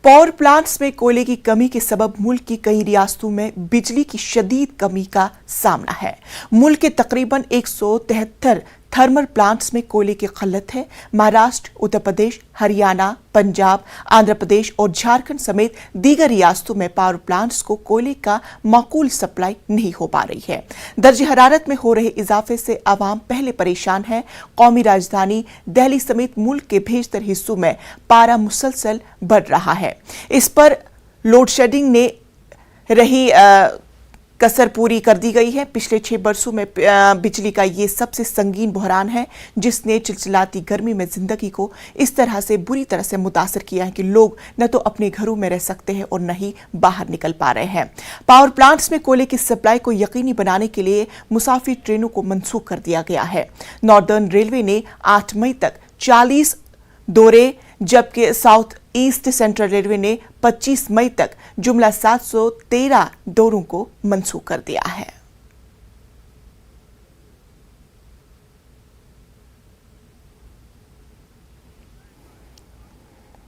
Power plants में कोयले की कमी के सबब मुल्क की कई रियासतों में बिजली की शदीद कमी का सामना है। मुल्क के तकरीबन 173 थर्मल प्लांट्स में कोयले की किल्लत है। महाराष्ट्र, उत्तर प्रदेश, हरियाणा, पंजाब, आंध्र प्रदेश और झारखंड समेत दीगर रियासतों में पावर प्लांट्स को कोयले का माकूल सप्लाई नहीं हो पा रही है। दर्जे हरारत में हो रहे इजाफे से आवाम पहले परेशान है। कौमी राजधानी दिल्ली समेत मुल्क के बेशतर हिस्सों में पारा मुसलसल बढ़ रहा है। इस पर लोड शेडिंग ने रही कसर पूरी कर दी गई है। पिछले 6 बरसों में बिजली का ये सबसे संगीन बहरान है, जिसने चिलचिलाती गर्मी में जिंदगी को इस तरह से बुरी तरह से मुतासर किया है कि लोग न तो अपने घरों में रह सकते हैं और न ही बाहर निकल पा रहे हैं। पावर प्लांट्स में कोयले की सप्लाई को यकीनी बनाने के लिए मुसाफिर ट्रेनों को मनसूख कर दिया गया है। नॉर्दर्न रेलवे ने 8 मई तक 40 दौरे, जबकि साउथ ईस्ट सेंट्रल रेलवे ने 25 मई तक जुमला 713 दौरों को मनसूख कर दिया है।